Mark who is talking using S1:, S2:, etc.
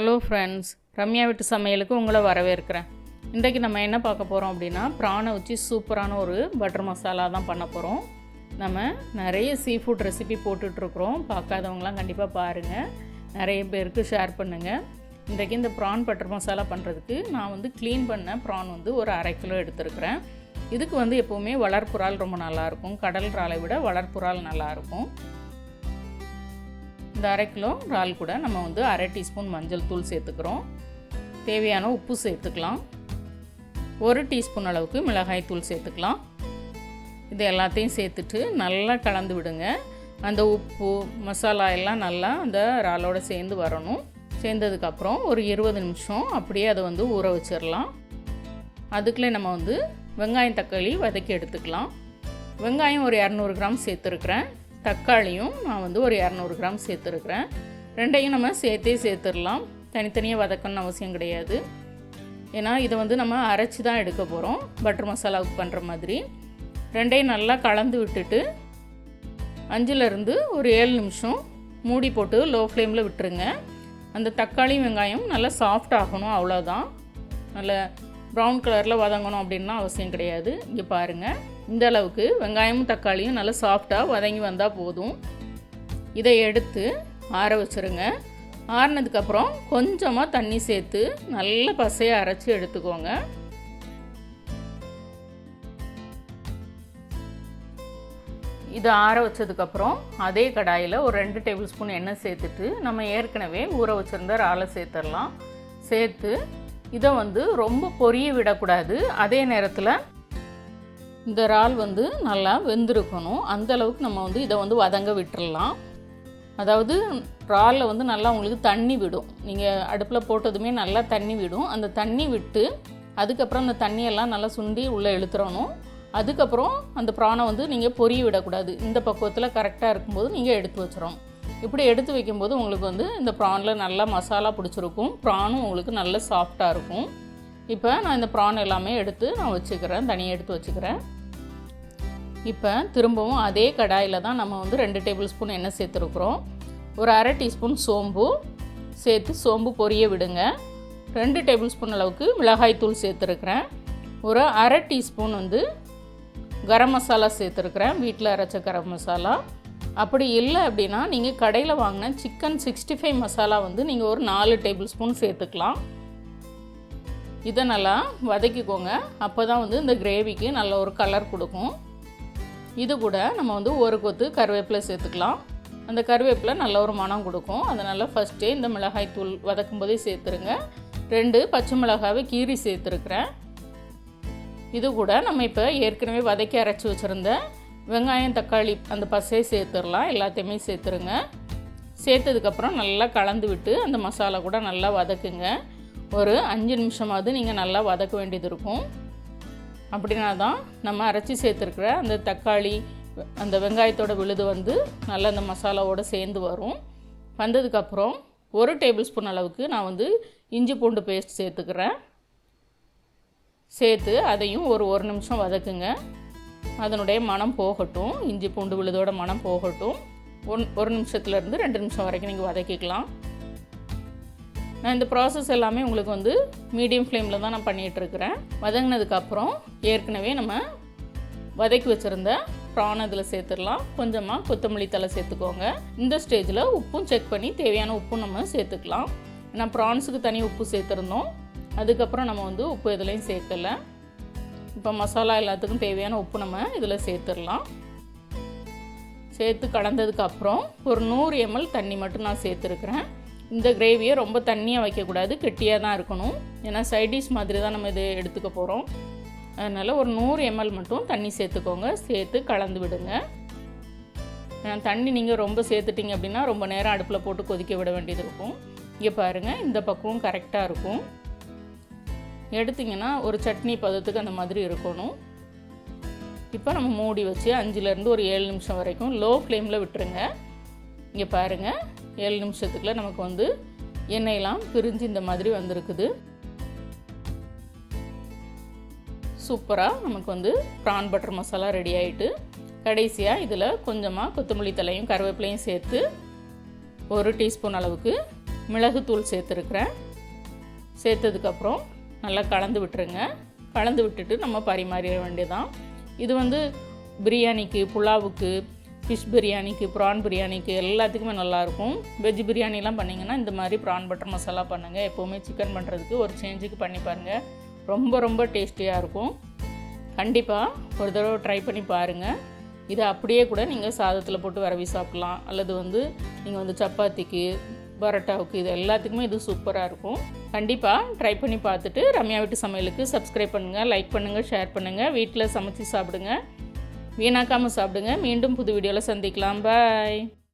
S1: Hello friends, Ramya வீட்டு சமையலுக்கு உங்களை வரவேற்கிறேன். இன்றைக்கி நம்ம என்ன பார்க்க போகிறோம் அப்படின்னா, ப்ரானை வச்சு சூப்பரான ஒரு பட்டர் மசாலா தான் பண்ண போகிறோம். நம்ம நிறைய சீ ஃபுட் ரெசிபி போட்டுட்ருக்குறோம். பார்க்காதவங்களாம் கண்டிப்பாக பாருங்கள், நிறைய பேருக்கு ஷேர் பண்ணுங்கள். இன்றைக்கி இந்த ப்ரான் பட்டர் மசாலா பண்ணுறதுக்கு நான் க்ளீன் பண்ண ப்ரான் ஒரு 1/2 கிலோ எடுத்துருக்கிறேன். இதுக்கு எப்போவுமே வளர்ப்புறால் ரொம்ப நல்லாயிருக்கும், கடல் இறாலை விட வளர்ப்புறால் நல்லாயிருக்கும். இந்த 1/2 கிலோ இறால் கூட நம்ம 1/2 டீஸ்பூன் மஞ்சள் தூள் சேர்த்துக்கிறோம். தேவையான உப்பு சேர்த்துக்கலாம். 1 டீஸ்பூன் அளவுக்கு மிளகாய் தூள் சேர்த்துக்கலாம். இது எல்லாத்தையும் சேர்த்துட்டு நல்லா கலந்து விடுங்க. அந்த உப்பு மசாலா எல்லாம் நல்லா அந்த இறாலோடு சேர்ந்து வரணும். சேர்ந்ததுக்கப்புறம் ஒரு 20 நிமிஷம் அப்படியே அதை ஊற வச்சிடலாம். அதுக்குள்ளே நம்ம வெங்காயம் தக்காளி வதக்கி எடுத்துக்கலாம். வெங்காயம் ஒரு 200 கிராம் சேர்த்துருக்குறேன். தக்காளியும் நான் ஒரு 200 கிராம் சேர்த்துருக்குறேன். ரெண்டையும் நம்ம சேர்த்துடலாம். தனித்தனியாக வதக்கணும்னு அவசியம் கிடையாது. ஏன்னா இதை நம்ம அரைச்சி தான் எடுக்க போகிறோம், பட்டர் மசாலாவுக்கு பண்ணுற மாதிரி. ரெண்டையும் நல்லா கலந்து விட்டுட்டு 5லேருந்து ஒரு 7 நிமிஷம் மூடி போட்டு லோ ஃப்ளேமில் விட்டுருங்க. அந்த தக்காளி வெங்காயம் நல்லா சாஃப்ட் ஆகணும், அவ்வளோதான். நல்ல ப்ரௌன் கலரில் வதங்கணும் அப்படின்லாம் அவசியம் கிடையாது. இங்கே பாருங்கள், இந்த அளவுக்கு வெங்காயமும் தக்காளியும் நல்லா சாஃப்டாக வதங்கி வந்தால் போதும். இதை எடுத்து ஆற வச்சுருங்க. ஆறினதுக்கப்புறம் கொஞ்சமாக தண்ணி சேர்த்து நல்ல பசையாக அரைச்சி எடுத்துக்கோங்க. இதை ஆற வச்சதுக்கப்புறம் அதே கடாயில் ஒரு 2 டேபிள் ஸ்பூன் எண்ணெய் சேர்த்துட்டு நம்ம ஏற்கனவே ஊற வச்சுருந்த இறாலை சேர்த்துடலாம். சேர்த்து இதை ரொம்ப பொரிய விடக்கூடாது. அதே நேரத்தில் இந்த இறால் நல்லா வெந்திருக்கணும். அந்தளவுக்கு நம்ம இதை வதங்க விட்டுடலாம். அதாவது இறாலில் நல்லா உங்களுக்கு தண்ணி விடும். நீங்கள் அடுப்பில் போட்டதுமே நல்லா தண்ணி விடும். அந்த தண்ணி விட்டு அதுக்கப்புறம் அந்த தண்ணியெல்லாம் நல்லா சுண்டி உள்ளே இழுத்துறணும். அதுக்கப்புறம் அந்த ப்ரானை நீங்கள் பொரிய விடக்கூடாது. இந்த பக்குவத்தில் கரெக்டாக இருக்கும்போது நீங்கள் எடுத்து வச்சிடணும். இப்படி எடுத்து வைக்கும்போது உங்களுக்கு இந்த ப்ரானில் நல்லா மசாலா பிடிச்சிருக்கும். ப்ரானும் உங்களுக்கு நல்ல சாஃப்டாக இருக்கும். இப்போ நான் இந்த ப்ரான் எல்லாமே எடுத்து நான் வச்சுக்கிறேன், தனியாக எடுத்து வச்சுக்கிறேன். இப்போ திரும்பவும் அதே கடாயில் தான் நம்ம 2 டேபிள் ஸ்பூன் எண்ணெய் சேர்த்துருக்குறோம். ஒரு 1/2 டீஸ்பூன் சோம்பு சேர்த்து சோம்பு பொரிய விடுங்க. 2 டேபிள் ஸ்பூன் அளவுக்கு மிளகாய் தூள் சேர்த்துருக்குறேன். ஒரு 1/2 டீஸ்பூன் கரம் மசாலா சேர்த்துருக்குறேன், வீட்டில் அரைச்ச கரம் மசாலா. அப்படி இல்லை அப்படின்னா நீங்கள் கடையில் வாங்கின சிக்கன் 65 மசாலா நீங்கள் ஒரு 4 டேபிள் ஸ்பூன் சேர்த்துக்கலாம். இதை நல்லா வதக்கிக்கோங்க. அப்போ தான் இந்த கிரேவிக்கு நல்ல ஒரு கலர் கொடுக்கும். இது கூட நம்ம ஒரு கொத்து கருவேப்பிலை சேர்த்துக்கலாம். அந்த கருவேப்பிலை நல்ல ஒரு மனம் கொடுக்கும். அதனால் ஃபஸ்ட்டே இந்த மிளகாய் தூள் வதக்கும் போதே சேர்த்துருங்க. 2 பச்சை மிளகாவை கீரி சேர்த்துருக்குறேன். இது கூட நம்ம இப்போ ஏற்கனவே வதக்கி அரைச்சி வச்சுருந்த வெங்காயம் தக்காளி அந்த பசையை சேர்த்துடலாம். எல்லாத்தையுமே சேர்த்துருங்க. சேர்த்ததுக்கப்புறம் நல்லா கலந்து விட்டு அந்த மசாலா கூட நல்லா வதக்குங்க. ஒரு 5 நிமிஷமாவது நீங்கள் நல்லா வதக்க வேண்டியது இருக்கும். அப்படின்னா தான் நம்ம அரைச்சி சேர்த்துருக்குற அந்த தக்காளி அந்த வெங்காயத்தோட விழுது நல்லா அந்த மசாலாவோடு சேர்ந்து வரும். வந்ததுக்கப்புறம் 1 டேபிள் ஸ்பூன் அளவுக்கு நான் இஞ்சி பூண்டு பேஸ்ட் சேர்த்துக்கிறேன். சேர்த்து அதையும் ஒரு 1 நிமிஷம் வதக்குங்க. அதனுடைய மனம் போகட்டும், இஞ்சி பூண்டு விழுதோட மனம் போகட்டும். 1 நிமிஷத்துலேருந்து 2 நிமிஷம் வரைக்கும் நீங்கள் வதக்கிக்கலாம். நான் இந்த ப்ராசஸ் எல்லாமே உங்களுக்கு மீடியம் ஃப்ளேமில் தான் நான் பண்ணிகிட்ருக்கிறேன். வதங்கினதுக்கப்புறம் ஏற்கனவே நம்ம வதக்கி வச்சுருந்த ப்ரான் அதில் சேர்த்துடலாம். கொஞ்சமாக கொத்தமல்லி தழை சேர்த்துக்கோங்க. இந்த ஸ்டேஜில் உப்பும் செக் பண்ணி தேவையான உப்பும் நம்ம சேர்த்துக்கலாம். ஏன்னா ப்ரான்ஸுக்கு தனி உப்பு சேர்த்துருந்தோம். அதுக்கப்புறம் நம்ம உப்பு எதுலேயும் சேர்க்கலை. இப்போ மசாலா எல்லாத்துக்கும் தேவையான உப்பு நம்ம இதில் சேர்த்துடலாம். சேர்த்து கலந்ததுக்கப்புறம் ஒரு 100 ml தண்ணி மட்டும் நான் சேர்த்துருக்குறேன். இந்த கிரேவியை ரொம்ப தண்ணியாக வைக்கக்கூடாது, கெட்டியாக தான் இருக்கணும். ஏன்னா சைடிஷ் மாதிரி தான் நம்ம இது எடுத்துக்க போகிறோம். அதனால் ஒரு 100 ml மட்டும் தண்ணி சேர்த்துக்கோங்க. சேர்த்து கலந்து விடுங்க. தண்ணி நீங்கள் ரொம்ப சேர்த்துட்டிங்க அப்படின்னா ரொம்ப நேரம் அடுப்பில் போட்டு கொதிக்க விட வேண்டியது இருக்கும். இங்கே பாருங்கள், இந்த பக்கமும் கரெக்டாக இருக்கும். எடுத்திங்கன்னா ஒரு சட்னி பதத்துக்கு அந்த மாதிரி இருக்கணும். இப்போ நம்ம மூடி வச்சு 5லேருந்து ஒரு 7 நிமிஷம் வரைக்கும் லோ ஃப்ளேமில் விட்டுருங்க. இங்கே பாருங்கள், 7 நிமிஷத்துக்குள்ளே நமக்கு எண்ணெயெல்லாம் பிரிஞ்சு இந்த மாதிரி வந்திருக்குது. சூப்பராக நமக்கு ப்ரான் பட்டர் மசாலா ரெடி ஆகிட்டு, கடைசியாக இதில் கொஞ்சமாக கொத்தமல்லி தழையும் கருவேப்பிலையும் சேர்த்து 1 டீஸ்பூன் அளவுக்கு மிளகுத்தூள் சேர்த்துருக்குறேன். சேர்த்ததுக்கப்புறம் நல்லா கலந்து விட்டுருங்க. கலந்து விட்டுட்டு நம்ம பரிமாறிட வேண்டியதான். இது வந்து பிரியாணிக்கு, புலாவுக்கு, ஃபிஷ் பிரியாணிக்கு, ப்ரான் பிரியாணிக்கு எல்லாத்துக்குமே நல்லாயிருக்கும். வெஜ் பிரியாணிலாம் பண்ணிங்கன்னா இந்த மாதிரி ப்ரான் பட்டர் மசாலா பண்ணுங்கள். எப்போவுமே சிக்கன் பண்ணுறதுக்கு ஒரு சேஞ்சுக்கு பண்ணி பாருங்கள். ரொம்ப ரொம்ப டேஸ்டியாக இருக்கும். கண்டிப்பாக ஒரு தடவை ட்ரை பண்ணி பாருங்கள். இதை அப்படியே கூட நீங்கள் சாதத்தில் போட்டு வரவி சாப்பிட்லாம். அல்லது வந்து நீங்கள் வந்து சப்பாத்திக்கு, பரோட்டாவுக்கு இது எல்லாத்துக்குமே இது சூப்பராக இருக்கும். கண்டிப்பாக ட்ரை பண்ணி பார்த்துட்டு ரம்யா வீட்டு சமையலுக்கு சப்ஸ்கிரைப் பண்ணுங்கள், லைக் பண்ணுங்கள், ஷேர் பண்ணுங்கள். வீட்டில் சமைச்சு சாப்பிடுங்க, வீணாக்காமல் சாப்பிடுங்க. மீண்டும் புது வீடியோவில் சந்திக்கலாம். பாய்.